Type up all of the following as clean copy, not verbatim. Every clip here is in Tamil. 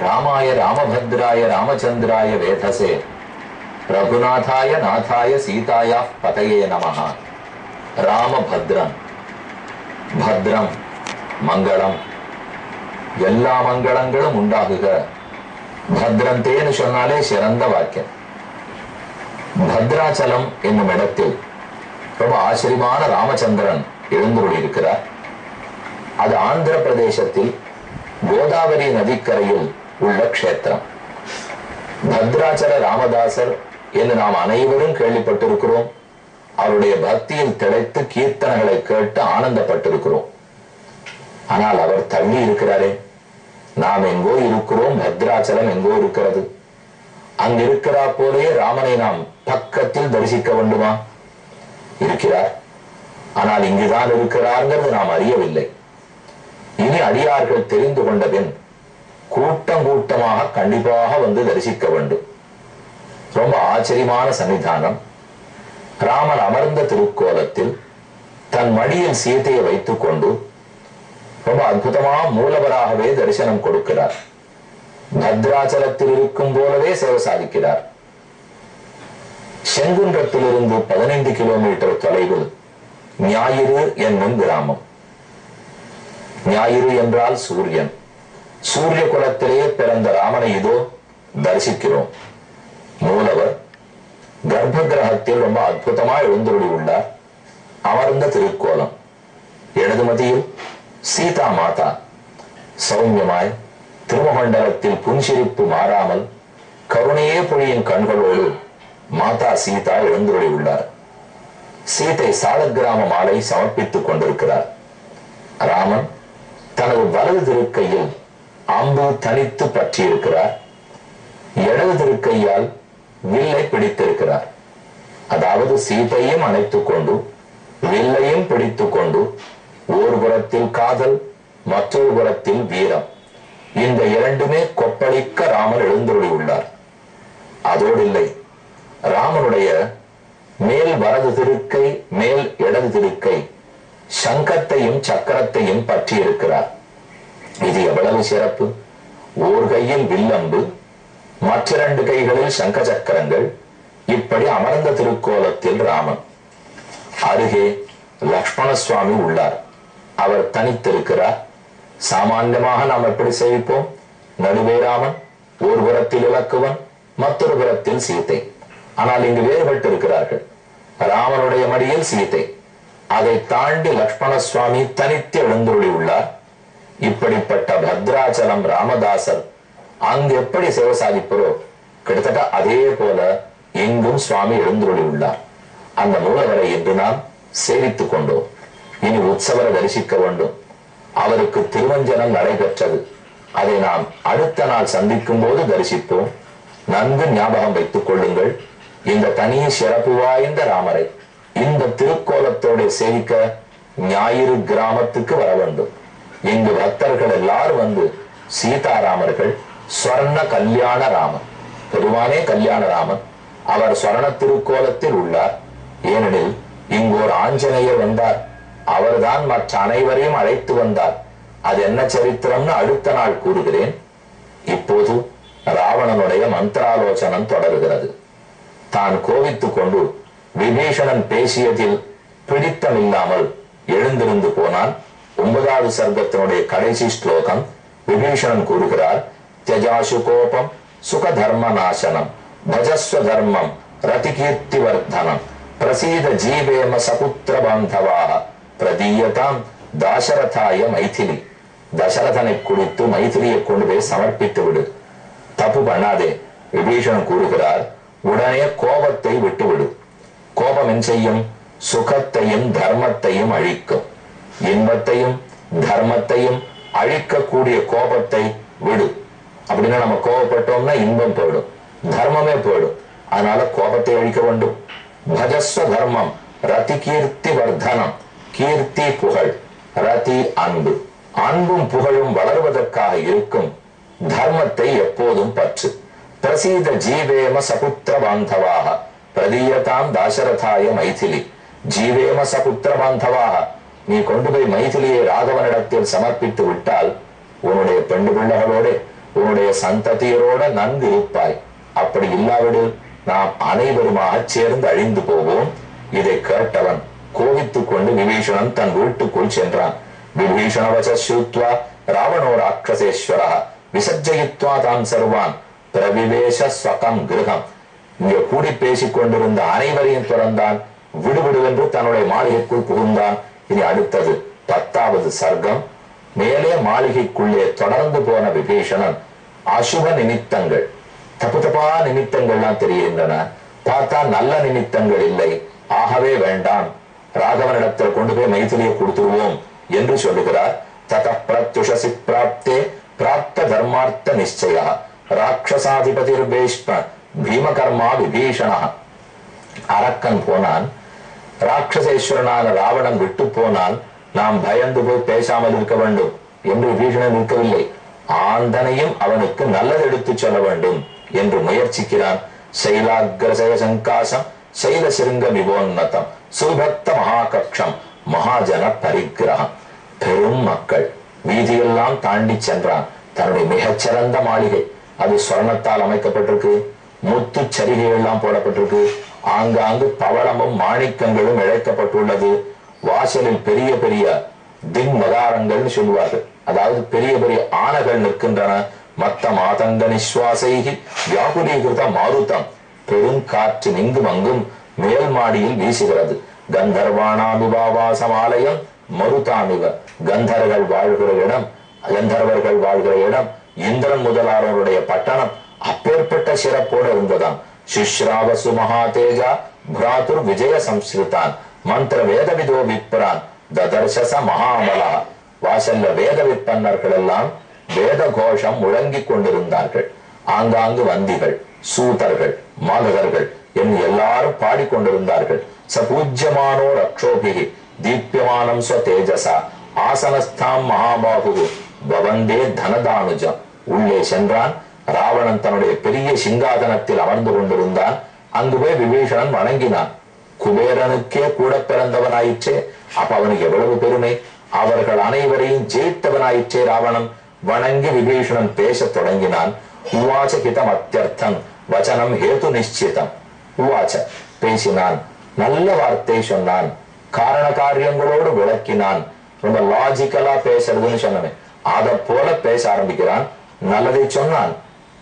ராமாய ராமபத்ராய ராமச்சந்திராய வேதசே ரகுநாதாய நாதாய சீதாயா பதயே நமஹ. ராமபத்ரன், பத்ரம் மங்களம், எல்லா மங்களங்களும் உண்டாகுக. பத்ரந்தேன்னு சொன்னாலே சிறந்த வாக்கியம். பத்ராச்சலம் என்னும் இடத்தில் ரொம்ப ஆச்சரியமான ராமச்சந்திரன் எழுந்துள்ளிருக்கிறார். அது ஆந்திர பிரதேசத்தில் கோதாவரி நதிக்கரையில் உள்ள க்ஷேத்திரம். பத்ராச்சல ராமதாசர் என்று நாம் அனைவரும் கேள்விப்பட்டிருக்கிறோம். அவருடைய பக்தியில் திளைத்து கீர்த்தனைகளை கேட்டு ஆனந்தப்பட்டிருக்கிறோம். ஆனால் அவர் தள்ளி இருக்கிறாரே. நாம் எங்கோ இருக்கிறோம், பத்ராச்சலம் எங்கோ இருக்கிறது. அங்கு இருக்கிறா போலே ராமனை நாம் பக்கத்தில் தரிசிக்க வேண்டுமா? இருக்கிறார், ஆனால் இங்குதான் இருக்கிறார்ங்கிறது நாம் அறியவில்லை. இனி அடியார்கள் தெரிந்து கொண்டபின் கூட்டம் கூட்டமாக கண்டிப்பாக வந்து தரிசிக்க வேண்டும். ரொம்ப ஆச்சரியமான சன்னிதானம். ராமன் அமர்ந்த திருக்கோலத்தில் தன் மடியில் சீதையை வைத்துக் கொண்டு ரொம்ப அற்புதமாக மூலவராகவே தரிசனம் கொடுக்கிறார். பத்ராச்சலத்தில் இருக்கும் போலவே சேவை சாதிக்கிறார். செங்குன்றத்திலிருந்து 15 கிலோமீட்டர் தொலைவில் ஞாயிறு என்னும் கிராமம். ஞாயிறு என்றால் சூரியன். சூரிய குலத்திலே பிறந்த ராமனை இதோ தரிசிக்கிறோம். மூலவர் கர்ப்ப கிரகத்தில் ரொம்ப அற்புதமாய் எழுந்துள்ளி உள்ளார். அமர்ந்த திருக்கோலம். இடது மதியில் சீதா மாதா சௌமியமாய் திருமண்டலத்தில் புன்சிரிப்பு மாறாமல் கருணையே பொழியின் கண்களோடு மாதா சீதா எழுந்துள்ளி உள்ளார். சீதை சாலக்கிராம மாலை சமர்ப்பித்துக் கொண்டிருக்கிறார். ராமன் தனது வலது திருக்கையில் அம்பு தனித்து பற்றி இருக்கிறார். இடது திருக்கையால் வில்லை பிடித்திருக்கிறார். அதாவது சீதையும் அணைத்துக் கொண்டு வில்லையும் பிடித்துக் கொண்டு ஒரு புறத்தில் காதல், மற்றொரு புறத்தில் வீரம், இந்த இரண்டுமே கொப்பளிக்க ராமன் எழுந்துள்ளி உள்ளார். அதோடு இல்லை, ராமனுடைய மேல் வலது திருக்கை, மேல் இடது திருக்கை சங்கத்தையும் சக்கரத்தையும் பற்றி இருக்கிறார். இது எவ்வளவு சிறப்பு! ஓர் கையில் வில்லம்பு, மற்ற 2 கைகளில் சங்க சக்கரங்கள். இப்படி அமர்ந்த திருக்கோலத்தில் ராமன். அருகே லக்ஷ்மண சுவாமி உள்ளார். அவர் தனித்திருக்கிறார். சாமான்யமாக நாம் எப்படி சேவிப்போம்? நடுவே ராமன், ஒரு புறத்தில் இலக்குவன், மற்றொரு புறத்தில் சீதை. ஆனால் இங்கு வேறுபட்டு இருக்கிறார்கள். ராமனுடைய மடியில் சீதை, அதை தாண்டி லக்ஷ்மண சுவாமி தனித்து எழுந்துள்ளி உள்ளார். இப்படிப்பட்ட பத்ராச்சலம் ராமதாசர் அங்கு எப்படி சேவை சாதிப்பரோ கிட்டத்தட்ட அதே போல எங்கும் சுவாமி எழுந்துள்ளி உள்ளார். அந்த மூலவரை இன்று நாம் சேவித்துக் கொண்டோம். இனி உற்சவரை தரிசிக்க வேண்டும். அவருக்கு திருவஞ்சனம் நடைபெற்றது. அதை நாம் அடுத்த நாள் சந்திக்கும் போது தரிசிப்போம். நன்கு ஞாபகம் வைத்துக் கொள்ளுங்கள். இந்த தனி சிறப்பு வாய்ந்த ராமரை இந்த திருக்கோலத்தோடு சேவிக்க ஞாயிறு கிராமத்துக்கு வர வேண்டும். இங்கு பக்தர்கள் எல்லாரும் வந்து சீதாராமர்கள் ஸ்வர்ண கல்யாண ராமன், பெருமானே கல்யாண ராமன், அவர் ஸ்வர்ண திருக்கோலத்தில் உள்ளார். ஏனெனில் இங்கு ஒரு ஆஞ்சநேயர் வந்தார். அவர்தான் மற்ற அனைவரையும் அழைத்து வந்தார். அது என்ன சரித்திரம்னு அடுத்த நாள் கூறுகிறேன். இப்போது ராவணனுடைய மந்திராலோசனம் தொடர்கிறது. தான் கோவித்துக் கொண்டு விபீஷணன் பேசியதில் பிடித்தமில்லாமல் எழுந்திருந்து போனான். 9வது சர்க்கத்தினுடைய கடைசி ஸ்லோகம். விபீஷணன் கூறுகிறார், தியஜாசு கோபம் சுக தர்ம நாசனம் பஜஸ்வ தர்மம் ரதிகீர்த்தி வர்தனம் பிரசீத ஜீவேம சபுத்திர பாந்தவாக பிரதீயதாம் தாசரதாய மைதிலி. தசரதனை குடித்து மைதிலியை கொண்டு போய் சமர்ப்பித்து விடு, தப்பு பண்ணாதே. விபீஷணன் கூறுகிறார், உடனே கோபத்தை விட்டுவிடு. கோபம் என்ன செய்யும்? சுகத்தையும் தர்மத்தையும் அழிக்கும். இன்பத்தையும் தர்மத்தையும் அழிக்கக்கூடிய கோபத்தை விடு. அப்படின்னா நம்ம கோபப்பட்டோம்னா இன்பம் போயிடும், தர்மமே போயிடும். அதனால கோபத்தை அழிக்க வேண்டும். பஜஸ்வ தர்மம் ரதி கீர்த்தி வர்தனம். கீர்த்தி புகழ், ரதி அன்பு. அன்பும் புகழும் வளர்வதற்காக இருக்கும் தர்மத்தை எப்போதும் பற்று. பிரசீத ஜீவேம சபுத்திர பாந்தவாக பிரதீயதாம் தாசரதாய மைதிலி. ஜீவேம சபுத்திர பாந்தவாக, நீ கொண்டு போய் மைதிலியை ராகவனிடத்தில் சமர்ப்பித்து விட்டால் உன்னுடைய பெண்டு பிள்ளைகளோடு உன்னுடைய சந்ததியரோட நன்கு இருப்பாய். அப்படி இல்லாவிடில் நாம் அனைவருமாக சேர்ந்து அழிந்து போவோம். இதை கேட்டவன் கோபித்துக் கொண்டு விபீஷணன் தன் வீட்டுக்குள் சென்றான். விபீஷண வசூத்வா ராவணோ ராட்சசேஸ்வர விசர்ஜயித்வா தான் சர்வான் பிரவிவேஷ ஸ்வகம் கிரகம். இங்கே கூடி பேசிக் கொண்டிருந்த அனைவரையும் துறந்தான். விடுவிடுவென்று தன்னுடைய மாளிகைக்குள் புகுந்தான். இனி அடுத்தது 10வது சர்க்கம். மேலே மாளிகைக்குள்ளே தொடர்ந்து போன விபீஷணன் அசுப நிமித்தங்கள், தப்பு தப்பா நிமித்தங்கள்லாம் தெரிகின்றன. பார்த்தா நல்ல நிமித்தங்கள் இல்லை. ஆகவே வேண்டாம், ராகவனிடத்தில் கொண்டு போய் மைதிலியை கொடுத்துருவோம் என்று சொல்லுகிறார். தத பிரத்யுஷசி பிராப்தே பிராப்த தர்மார்த்த நிச்சய ராட்சசாதிபதிர் பீஷ்ம பீமகர்மா விபீஷண. அரக்கன் போனான், ராட்சசேஸ்வரனான ராவணன் விட்டு போனான். நாம் பயந்து போய் பேசாமல் இருக்க வேண்டும் என்று விபீஷணன் இருக்கவில்லை. ஆந்தனையும் அவனுக்கு நல்லது எடுத்துச் சொல்ல வேண்டும் என்று முயற்சிக்கிறான். சைலாகிரசய சங்காசம் சைல சிருங்க விபோன்னதம் சுபக்த மகாகக்ஷம் மகாஜன பரிகிரகம். பெரும் மக்கள் வீதியெல்லாம் தாண்டி சென்றான். தன்னுடைய மிகச்சிறந்த மாளிகை, அது சொர்ணத்தால் அமைக்கப்பட்டிருக்கு. முத்து சரிகை எல்லாம் போடப்பட்டிருக்கு. ஆங்காங்கு பவளமும் மாணிக்கங்களும் இழைக்கப்பட்டுள்ளது. வாசலில் பெரிய பெரிய திங்மகாரங்கள் சொல்லுவார்கள், அதாவது பெரிய பெரிய ஆனைகள் நிற்கின்றன. மத்த மாதங்க நிஸ்வாசைகி வியாகுலீகிருத மாருதம். பெருங்காற்று இங்கும் அங்கும் மேல் மாடியில் வீசுகிறது. கந்தர்வானாமிவாவாசமாலயம் மருதாமிவ. கந்தர்கள் வாழ்கிற இடம், கந்தர்வர்கள் வாழ்கிற இடம், இந்திரன் முதலாளருடைய பட்டணம் அப்பேற்பட்ட சிறப்போடு இருந்ததாம். சுஷ்ராவசு மகாதேஜா பிராதுர் விஜய சம்ஸ்கிருதான் மந்திர வேதவிதோ விப்ரான் ததர்ஷச மகாமலா. வாசல்ல வேத விற்பன்னர்கள் எல்லாம் வேத கோஷம் முழங்கிக் கொண்டிருந்தார்கள். ஆங்காங்கு வந்திகள், சூதர்கள், மாதகர்கள் என்று எல்லாரும் பாடிக்கொண்டிருந்தார்கள். சபூஜ்யமானோ ரக்ஷோபிகி தீப்யமானம் ஸ்வ தேஜசா ஆசனஸ்தாம் மகாபாகு பவந்தே தனதானுஜம். உள்ளே சென்றான். ராவணன் தன்னுடைய பெரிய சிங்காதனத்தில் அமர்ந்து கொண்டிருந்தான். அங்கு போய் விபீஷணன் வணங்கினான். குபேரனுக்கே கூட பிறந்தவனாயிற்றே, அப்ப அவனுக்கு எவ்வளவு பெருமை. அவர்கள் அனைவரையும் ஜெயித்தவனாயிற்றே ராவணன். வணங்கி விபீஷணன் பேசத் தொடங்கினான். உவாச்ச கிதம் அத்தியர்த்தம் வச்சனம் ஹேது நிச்சிதம். உவாச்ச பேசினான், நல்ல வார்த்தை சொன்னான், காரண காரியங்களோடு விளக்கினான். ரொம்ப லாஜிக்கலா பேசுறதுன்னு சொன்னேன், அதை போல பேச ஆரம்பிக்கிறான். நல்லதை சொன்னான்,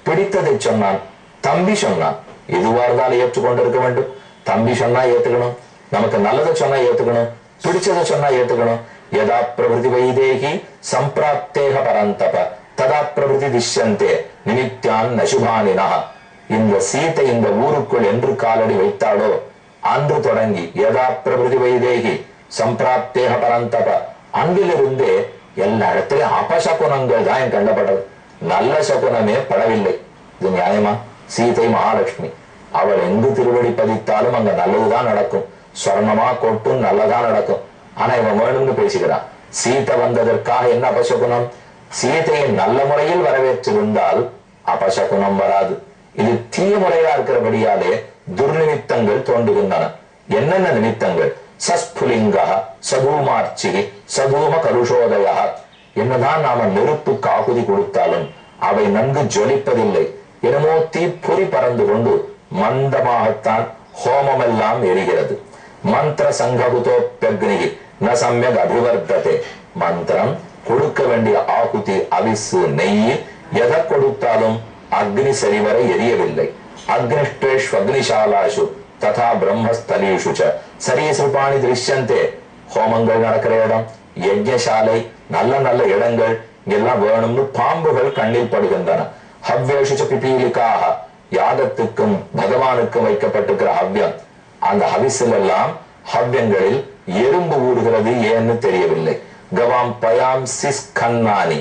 பிடித்ததை சொன்னான், தம்பி சொன்னான். எதுவா இருந்தாலும் ஏற்றுக்கொண்டு இருக்க வேண்டும். தம்பி சொன்னா ஏத்துக்கணும், நமக்கு நல்லதை சொன்னா ஏத்துக்கணும், பிடிச்சதை சொன்னா ஏத்துக்கணும். யதா பிரபுதி வைதேகி சம்பிராப்தேக பரந்தப ததா பிரபுதி திஷ்யந்தே நிமித்யான் நசுபானினா. இந்த சீதை இந்த ஊருக்குள் என்று காலடி வைத்தாளோ அன்று தொடங்கி யதா பிரபுதி வைதேகி சம்பிராப்தேக பரந்தப, அன்றிலிருந்தே எல்லா இடத்திலும் அபசகுனங்கள் தான் கண்டப்பட்டது. நல்ல சகுனமே படவில்லை. இது நியாயமா? சீதை மகாலட்சுமி, அவள் எங்கு திருவடி பதித்தாலும் அங்க நல்லதுதான் நடக்கும். சொர்ணமா கொட்டும் நல்லதா நடக்கும். ஆனா இவன் வேணும்னு பேசுகிறான். சீதை வந்ததற்காக என்ன அபசகுனம்? சீதையை நல்ல முறையில் வரவேற்றிருந்தால் அபசகுனம் வராது. இது தீய முறையா இருக்கிறபடியாலே துர்நிமித்தங்கள் தோன்றுகின்றன. என்னென்ன நிமித்தங்கள்? சஸ்புலிங்கா சதூமார்ச்சி சதூம கலுஷோதயா. என்னதான் நாம நெருப்புக்கு ஆகுதி கொடுத்தாலும் அவை நன்கு ஜொலிப்பதில்லை. என்னமோ தீப்பொறி பறந்து கொண்டு மந்தமாகத்தான் ஹோமம் எல்லாம் எரிகிறது. மந்திர சங்ககுதோப்யக்னி ந சம்யக் அபிவர்த்ததே. மந்திரம் கொடுக்க வேண்டிய ஆகுதி, அவிசு, நெய் எதை கொடுத்தாலும் அக்னி சரிவரை எரியவில்லை. அக்னிஷ்டேஷு அக்னிசாலாசு ததா பிரம்மஸ்தலீஷு ச சரீசృపాணி திருஷ்யந்தே. ஹோமங்கள் நடக்கிற இடம், யஜ்ஞசாலை, நல்ல நல்ல இடங்கள் எல்லாம் வேணும்னு பாம்புகள் கண்ணில் படுகின்றன. ஹவ்யேஷு ச பிபீலிகாஹ. யாகத்துக்கும் பகவானுக்கும் வைக்கப்பட்டிருக்கிற ஹவ்யம், அந்த ஹவிசில் எல்லாம் ஹவ்யங்களில் எறும்பு ஊடுகிறது. ஏன்னு தெரியவில்லை. கவாம் பயாம் சிஸ் கண்ணானி.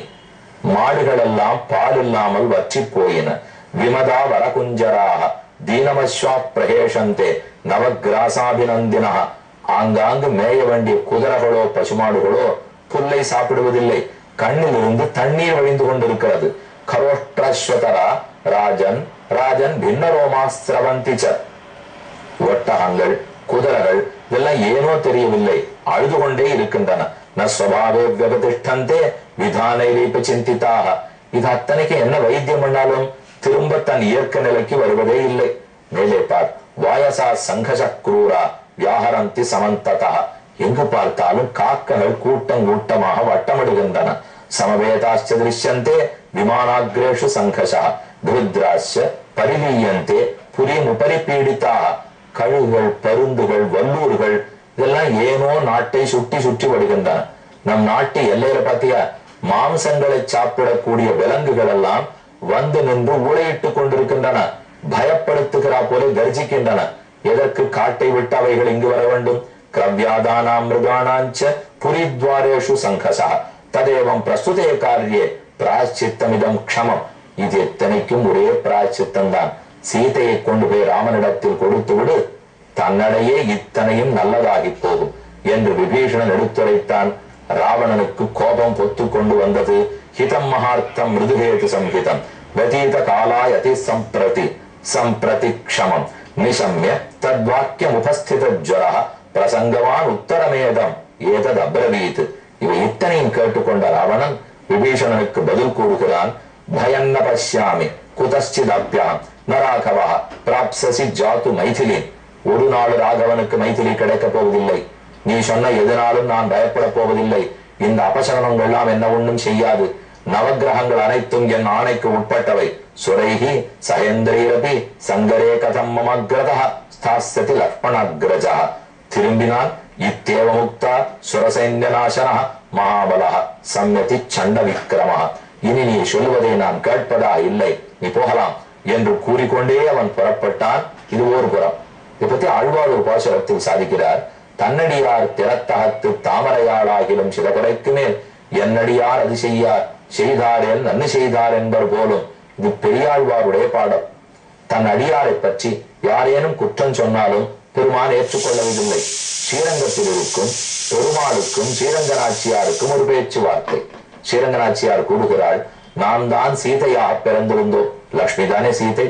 மாடுகள் எல்லாம் பால் இல்லாமல் வற்றி போயின. விமதா வரகுஞ்சராக தீனமஸ்வா பிரகேஷந்தே நவகிராசாபிநந்தினா. ஆங்காங்கு மேய வேண்டிய குதிரைகளோ பசுமாடுகளோ புல்லை சாப்பிடுவதில்லை. கண்ணில் இருந்து தண்ணீர் வழிந்து கொண்டிருக்கிறது. கரோஷ்டஸ்வதரா ராஜன் ராஜன் பின்னரோமாஸ்திரவந்திச்ச. ஒட்டகங்கள், குதிரைகள் இதெல்லாம் ஏனோ தெரியவில்லை, அழுது கொண்டே இருக்கின்றன. ந ஸ்வபாவே வியபதிஷ்டந்தே விதானைரீப சிந்திதாக. இது அத்தனைக்கு என்ன வைத்தியம் பண்ணாலும் திரும்ப தன் இயற்கை நிலைக்கு வருவதே இல்லை. மேலே பார், வாயசா சங்கச குரூரா வியாஹரந்தி சமந்ததா. எங்கு பார்த்தாலும் காக்கங்கள் கூட்டம் கூட்டமாக வட்டமிடுகின்றன. சமவேதாச்ச திருஷ்யந்தே விமானாகிரேஷு சங்கசா துருத்ராஸ்ய பரிலீயந்தே புரியும் உபரி பீடிதா. கழுகுகள், பருந்துகள், வல்லூர்கள் இதெல்லாம் ஏனோ நாட்டை சுற்றி சுற்றி வருகின்றன. நம் நாட்டு எல்லையில பாத்தியா, மாம்சங்களை சாப்பிடக்கூடிய விலங்குகள் எல்லாம் வந்து நின்று ஊழையிட்டுக் கொண்டிருக்கின்றன. பயப்படுத்துகிறா போல கர்ஜிக்கின்றன. எதற்கு காட்டை விட்டு அவைகள் இங்கு வர வேண்டும்? கிரவ்யாதானாம் மிருகாணாஞ்ச புரித்வாரேஷு சங்கசா ததேவம் பிரஸ்துதே காரியே பிராயச்சித்தமிதம் க்ஷமம். இது எத்தனைக்கும் ஒரே பிராயச்சித்தம் தான். சீதையை கொண்டு போய் ராமனிடத்தில் கொடுத்து விடு, தன்னடையே இத்தனையும் நல்லதாகி போகும் என்று விபீஷணன் எடுத்துரைத்தான். ராவணனுக்கு கோபம் பொத்து கொண்டு வந்தது. ஹிதம் மகார்த்தம் மிருதுகேது சம்ஹிதம் வதீத காலாய் அதி சம்பிரதி க்ஷமம் நிசம்ய தத்வாக்கியம் உபஸ்தித ஜ்வர பிரசங்கவான் உத்தரமேதம் ஏதத் அப்ரவீத். இவை இத்தனையும் கேட்டுக்கொண்ட ராவணன் விபீஷணனுக்கு பதில் கூறுகிறான். பயன்ன பஷ்யாமி குதஸ்சிதப்யாம் நராகவா பிராப்சசி ஜாத்து மைதிலி. ஒரு நாள் ராகவனுக்கு மைதிலி கிடைக்க போவதில்லை. நீ சொன்ன எதனாலும் நான் பயப்பட போவதில்லை. இந்த அபசரணங்கள் எல்லாம் என்ன ஒன்றும் செய்யாது. நவகிரகங்கள் அனைத்தும் என் ஆணைக்கு உட்பட்டவை. சுரைஹி சகேந்திரீரபி சங்கரே கதம் மமக்ரதா ஸ்தாஸ்யதி லக்ஷ்மணாக்ரஜா. திரும்பினான். இத்தேவ முக்தா சுரசைன்ய நாசன மகாபலா சம்யதி சண்ட விக்ரமா. இனி நீ சொல்வதை நான் கேட்பதா இல்லை, நீ போகலாம் என்று கூறிக்கொண்டே அவன் புறப்பட்டான். இது ஒரு புறம். இதை பத்தி ஆழ்வார் ஒரு பாசுரத்தில் சாதிக்கிறார். தன்னடியார் திறத்தகத்து தாமரையாளாகிலும் சில குறைக்கு மேல் என்னடியார் அது செய்யார் செய்தாரேன் நன்னு செய்தார் என்பர் போலும். இது பெரியாழ்வாருடைய பாடம். தன் அடியாரை பற்றி யாரேனும் குற்றம் சொன்னாலும் பெருமான் ஏற்றுக்கொள்ளவில்லை. ஸ்ரீரங்கத்தில் இருக்கும் பெருமாளுக்கும் ஸ்ரீரங்கநாச்சியாருக்கும் ஒரு பேச்சுவார்த்தை. ஸ்ரீரங்கநாச்சியார் கூறுகிறாள், நாம் தான் சீதையாக பிறந்திருந்தோம். லட்சுமி தானே சீதை.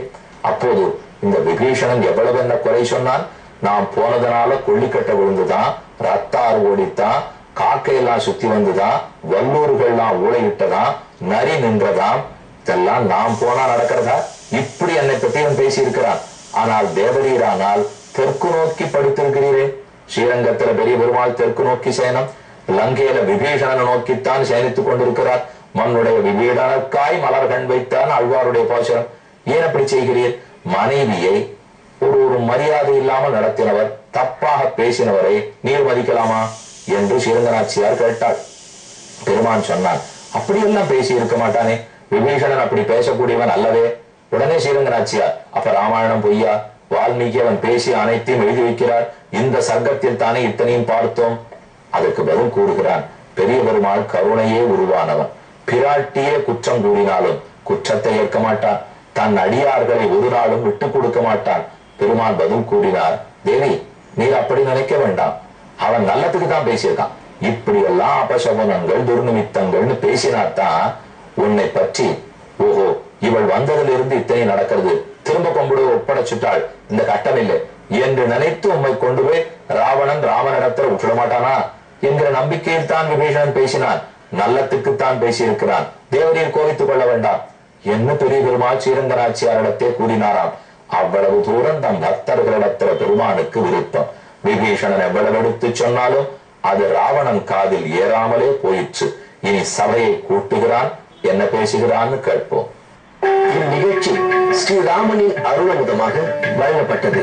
அப்போது இந்த விபீஷணன் எவ்வளவு என்ன குறை சொன்னான். நாம் போனதுனால கொள்ளிக்கட்ட விழுந்துதான், ரத்தாறு ஓடித்தான், காக்கையெல்லாம் சுத்தி வந்துதான், வல்லூர்கள்லாம் ஊழையிட்டதான், நரி நின்றதாம். இதெல்லாம் நாம் போனா நடக்கிறதா? இப்படி என்னை பற்றி அவன் பேசி இருக்கிறான். ஆனால் தேவரீரானால் தெற்கு நோக்கி படுத்திருக்கிறீரே. ஸ்ரீரங்கத்துல பெரிய பெருமாள் தெற்கு நோக்கி சயனம், லங்கையில விபீஷணனை நோக்கித்தான் சயனித்துக் கொண்டிருக்கிறார். மண்ணுடைய விபீடனக்காய் மலர் கண் வைத்தான் ஆழ்வாருடைய பாசுரம். ஏன் அப்படி செய்கிறீர்? மனைவியை ஒரு மரியாதை இல்லாமல் நடத்தினவர், தப்பாக பேசினவரை நீர் மதிக்கலாமா என்று ஸ்ரீரங்கநாச்சியார் கேட்டாள். பெருமான் சொன்னான், அப்படியெல்லாம் பேசி இருக்க மாட்டானே, விபீஷணன் அப்படி பேசக்கூடியவன் அல்லவே. உடனே ஸ்ரீரங்கநாச்சியார், அப்ப ராமாயணம் பொய்யா? வால்மீகி அவன் பேசி அனைத்தையும் எழுதி வைக்கிறார். இந்த சர்க்கத்தில் தானே இத்தனையும் பார்த்தோம். அதற்கு பதில் கூறுகிறான், பெரிய பெருமாள் கருணையே உருவானவன். பிராட்டியே குற்றம் கூறினாலும் குற்றத்தை ஏற்க மாட்டான். தன் அடியார்களை ஒரு நாளும் விட்டு கொடுக்க மாட்டான். பெருமான் பதில் கூறினார், தேவி நீர் அப்படி நினைக்க வேண்டாம். அவன் நல்லத்துக்கு தான் பேசியிருக்கான். இப்படி எல்லாம் அபசகுனங்கள் துர்நிமித்தங்கள்னு பேசினாத்தான் உன்னை பற்றி, ஓஹோ இவள் வந்ததிலிருந்து இத்தனை நடக்கிறது, திரும்ப கொண்டு ஒப்படைச்சுட்டாள், இந்த கட்டம் இல்லை என்று நினைத்து உம்மை கொண்டு போய் ராவணன் ராமனிடத்துல விட்டுட மாட்டானா என்கிற நம்பிக்கையில் தான் விபீஷணன் பேசினான். நல்லத்துக்குத்தான் பேசியிருக்கிறான். தேவரீர் கோவித்துக் கொள்ள வேண்டாம் என்ன பெரிய பெருமாள் ஸ்ரீரங்கநாச்சியாரிடத்தே கூறினாராம். அவ்வளவு தூரம் தம் பக்தர்களிடத்துல பெருமானுக்கு விருப்பம். விபீஷணன் எவ்வளவு எடுத்து சொன்னாலும் அது ராவணன் காதில் ஏறாமலே போயிற்று. இனி சபையை கூட்டுகிறான், என்ன பேசுகிறான்னு கேட்போம். இந்நிகழ்ச்சி ஸ்ரீராமனின் அருளமுதமாக வழங்கப்பட்டது.